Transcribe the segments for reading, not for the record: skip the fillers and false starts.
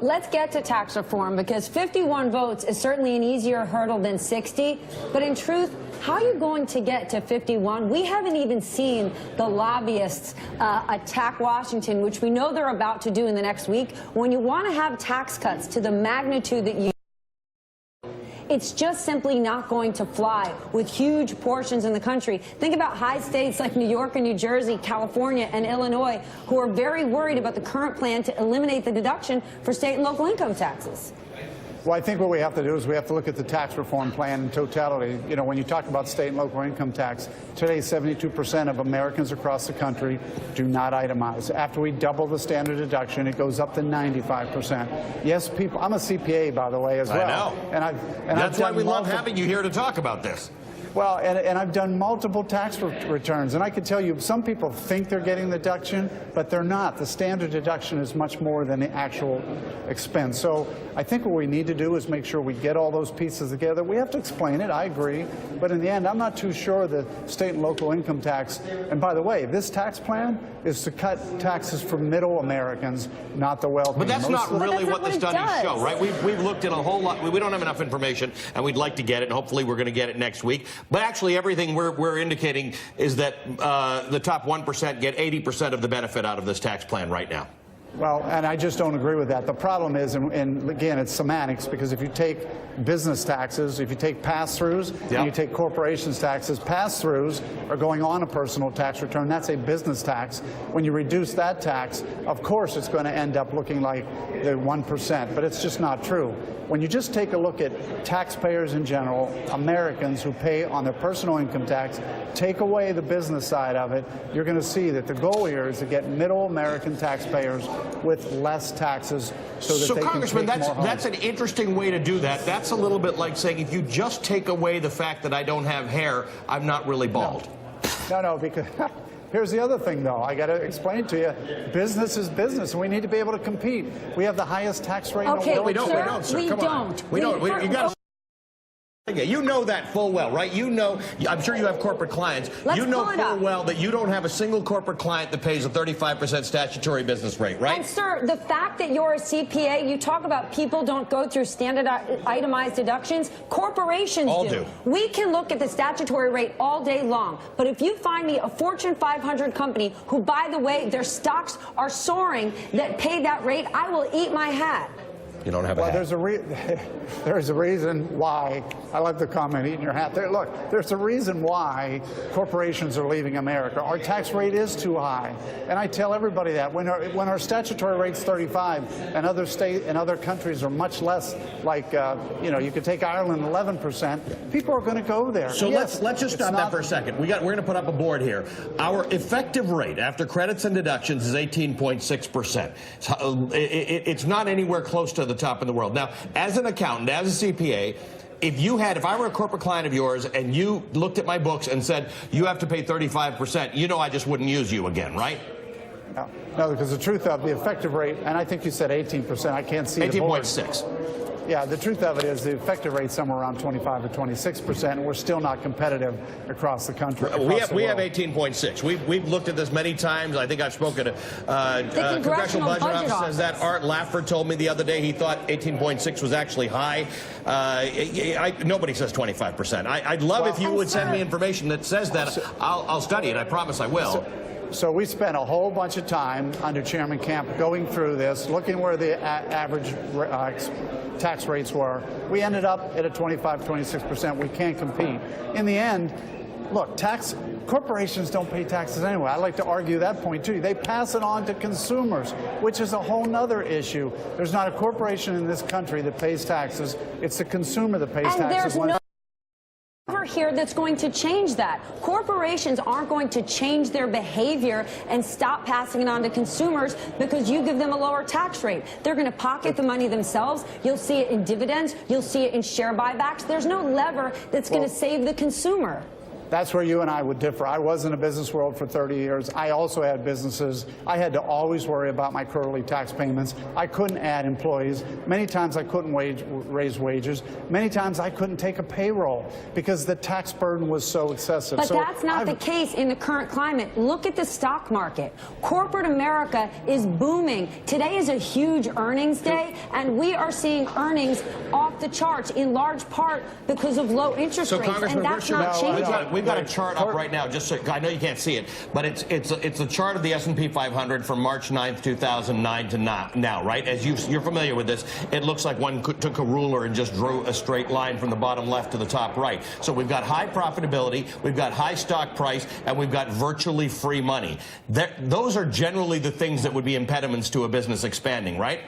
let's get to tax reform, because 51 votes is certainly an easier hurdle than 60. But in truth, how are you going to get to 51? We haven't even seen the lobbyists attack Washington, which we know they're about to do in the next week. When you want to have tax cuts to the magnitude that you, it's just simply not going to fly with huge portions in the country. Think about high states like New York and New Jersey, California and Illinois, who are very worried about the current plan to eliminate the deduction for state and local income taxes. Well, I think what we have to do is we have to look at the tax reform plan in totality. You know, when you talk about state and local income tax, today 72% of Americans across the country do not itemize. After we double the standard deduction, it goes up to 95%. Yes, people. I'm a CPA, by the way, as well. I know. That's why we love having you here to talk about this. Well, and I've done multiple tax returns, and I can tell you some people think they're getting the deduction, but they're not. The standard deduction is much more than the actual expense. So I think what we need to do is make sure we get all those pieces together. We have to explain it, I agree, but in the end, I'm not too sure the state and local income tax, and by the way, this tax plan is to cut taxes for middle Americans, not the wealthy. But that's not really what the studies show, right? We've looked at a whole lot. We don't have enough information, and we'd like to get it, and hopefully we're going to get it next week. But actually, everything we're indicating is that the top 1% get 80% of the benefit out of this tax plan right now. Well, and I just don't agree with that. The problem is, and again, it's semantics, because if you take business taxes, if you take pass-throughs, and you take corporations taxes, pass-throughs are going on a personal tax return. That's a business tax. When you reduce that tax, of course it's going to end up looking like the 1%, but it's just not true. When you just take a look at taxpayers in general, Americans who pay on their personal income tax, take away the business side of it, you're going to see that the goal here is to get middle American taxpayers with less taxes so that they Congressman, can take more home. That's an interesting way to do that. That's a little bit like saying if you just take away the fact that I don't have hair, I'm not really bald. No, because here's the other thing, though. I got to explain to you. Business is business, and we need to be able to compete. We have the highest tax rate in the world. We don't, sir. Come on. We don't. You got to. You know that full well, right? You know, I'm sure you have corporate clients. You know full well that you don't have a single corporate client that pays a 35% statutory business rate, right? And, sir, the fact that you're a CPA, you talk about people don't go through standard itemized deductions. Corporations do. We can look at the statutory rate all day long. But if you find me a Fortune 500 company who, by the way, their stocks are soaring that pay that rate, I will eat my hat. You don't have a hat. There's a reason why. I like the comment, eating your hat. There, look, there's a reason why corporations are leaving America. Our tax rate is too high, and I tell everybody that. When our statutory rate's 35, and other countries are much less, like you know, you could take Ireland 11%. People are going to go there. So let's just stop that for a second. We're going to put up a board here. Our effective rate after credits and deductions is 18.6%. It's not anywhere close to the top in the world. Now, as an accountant, as a CPA, if I were a corporate client of yours and you looked at my books and said you have to pay 35%, you know I just wouldn't use you again, right? No, because the truth of the effective rate, and I think you said 18%. I can't see 18.6. Yeah, the truth of it is the effective rate somewhere around 25 or 26%, and we're still not competitive across the country. We have 18.6. We've looked at this many times. I think I've spoken to Congressional Budget Office says that. Art Lafford told me the other day he thought 18.6 was actually high. Nobody says 25%. I'd love if you would send me information that says that. I'll study it. I promise I will. So we spent a whole bunch of time under Chairman Camp going through this, looking where the average tax rates were. We ended up at a 25, 26%. We can't compete. In the end, look, corporations don't pay taxes anyway. I like to argue that point too. They pass it on to consumers, which is a whole nother issue. There's not a corporation in this country that pays taxes. It's the consumer that pays taxes. Here that's going to change that. Corporations aren't going to change their behavior and stop passing it on to consumers because you give them a lower tax rate. They're going to pocket the money themselves. You'll see it in dividends. You'll see it in share buybacks. There's no lever that's going to save the consumer. That's where you and I would differ. I was in the business world for 30 years. I also had businesses. I had to always worry about my quarterly tax payments. I couldn't add employees. Many times I couldn't raise wages. Many times I couldn't take a payroll because the tax burden was so excessive. But that's not the case in the current climate. Look at the stock market. Corporate America is booming. Today is a huge earnings day, and we are seeing earnings off the charts in large part because of low interest rates, and that's not changing. We've got a chart up right now. Just so, I know you can't see it, but it's a chart of the S&P 500 from March 9th, 2009 to now, right? As you're familiar with this, it looks like one took a ruler and just drew a straight line from the bottom left to the top right. So we've got high profitability, we've got high stock price, and we've got virtually free money. Those are generally the things that would be impediments to a business expanding, right?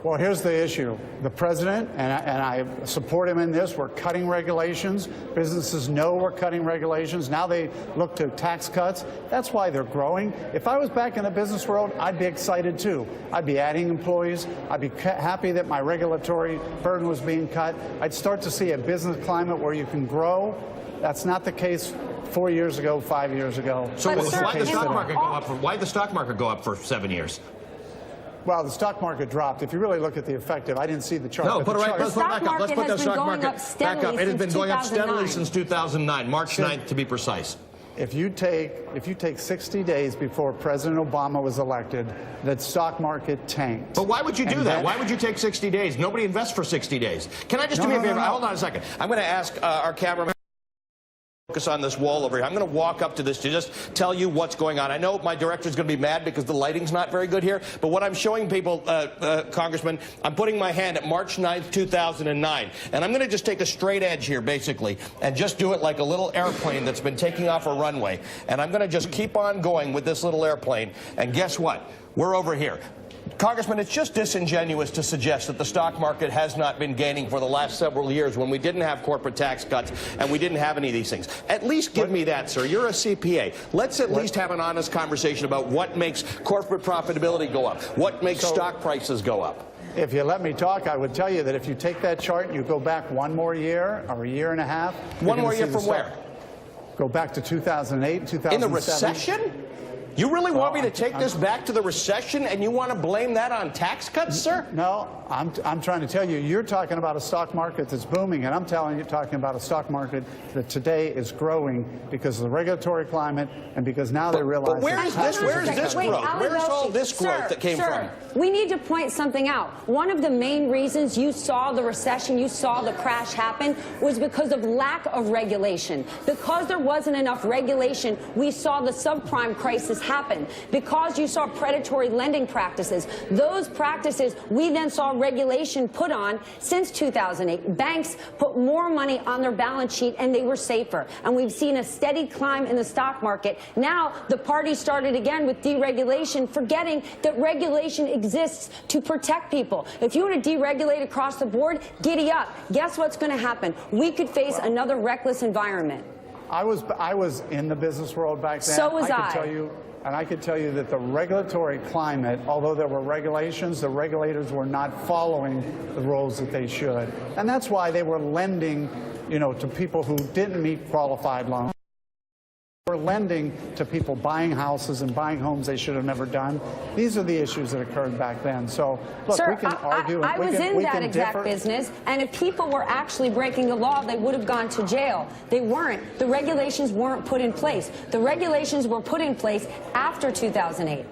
Well, here's the issue. The president, and I support him in this, we're cutting regulations. Businesses know we're cutting regulations. Now they look to tax cuts. That's why they're growing. If I was back in the business world, I'd be excited too. I'd be adding employees. I'd be happy that my regulatory burden was being cut. I'd start to see a business climate where you can grow. That's not the case 4 years ago, 5 years ago. So why did the stock market go up? Why did the stock market go up for 7 years? Well, the stock market dropped. If you really look at the effective, I didn't see the chart. No, but let's put it back up. Let's put the stock market back up. It has been going up steadily 2009. since 2009, March 9th to be precise. If you take 60 days before President Obama was elected, the stock market tanked. But why would you do that? Why would you take 60 days? Nobody invests for 60 days. Can I just do me a favor? Hold on a second. I'm going to ask our cameraman. Focus on this wall over here. I'm going to walk up to this to just tell you what's going on. I know my director's going to be mad because the lighting's not very good here, but what I'm showing people, Congressman, I'm putting my hand at March 9th, 2009, and I'm going to just take a straight edge here, basically, and just do it like a little airplane that's been taking off a runway, and I'm going to just keep on going with this little airplane, and guess what? We're over here. Congressman, it's just disingenuous to suggest that the stock market has not been gaining for the last several years when we didn't have corporate tax cuts and we didn't have any of these things. At least give me that, sir. You're a CPA. Let's at least have an honest conversation about what makes corporate profitability go up, what makes stock prices go up. If you let me talk, I would tell you that if you take that chart and you go back one more year or a year and a half. One more year from where? Go back to 2008, 2007. In the recession? You really want me to take this back to the recession and you want to blame that on tax cuts, sir? No, I'm trying to tell you, you're talking about a stock market that's booming, and I'm talking about a stock market that today is growing because of the regulatory climate and because now they realize. But where is this growth? Where's all this growth that came from? We need to point something out. One of the main reasons you saw the recession, you saw the crash happen, was because of lack of regulation. Because there wasn't enough regulation, we saw the subprime crisis happen. Because you saw predatory lending practices, those practices we then saw regulation put on since 2008. Banks put more money on their balance sheet and they were safer. And we've seen a steady climb in the stock market. Now the party started again with deregulation, forgetting that regulation exists to protect people. If you were to deregulate across the board, giddy up. Guess what's going to happen? We could face another reckless environment. I was in the business world back then. So was I could tell you that the regulatory climate, although there were regulations, the regulators were not following the rules that they should. And that's why they were lending, to people who didn't meet qualified loans. They were lending to people buying houses and buying homes they should have never done. These are the issues that occurred back then. So, look, Sir, we can argue. I was in that exact business, and if people were actually breaking the law, they would have gone to jail. They weren't. The regulations weren't put in place. The regulations were put in place after 2008.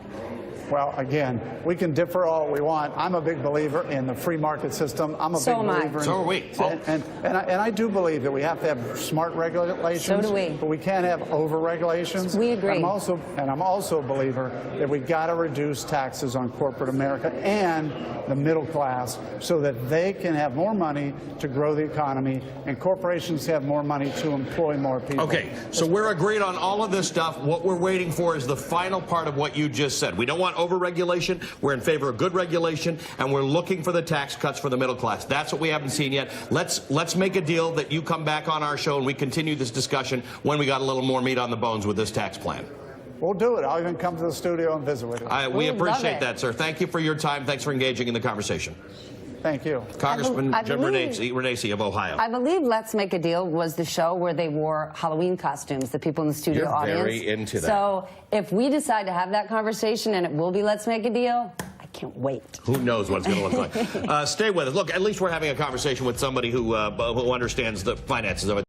Well, again, we can differ all we want. I'm a big believer in the free market system. I'm a big believer in. So are we. And I do believe that we have to have smart regulations. So do we. But we can't have over-regulations. We agree. I'm also a believer that we got to reduce taxes on corporate America and the middle class so that they can have more money to grow the economy and corporations have more money to employ more people. Okay, so we're agreed on all of this stuff. What we're waiting for is the final part of what you just said. We don't want over-regulation. We're in favor of good regulation, and we're looking for the tax cuts for the middle class. That's what we haven't seen yet. Let's make a deal that you come back on our show and we continue this discussion when we got a little more meat on the bones with this tax plan. We'll do it. I'll even come to the studio and visit with you. We appreciate that, sir. Thank you for your time. Thanks for engaging in the conversation. Thank you. Congressman Jim Renacci of Ohio. I believe Let's Make a Deal was the show where they wore Halloween costumes, the people in the studio audience. You're very into that. So if we decide to have that conversation and it will be Let's Make a Deal, I can't wait. Who knows what it's going to look like. Stay with us. Look, at least we're having a conversation with somebody who understands the finances of it.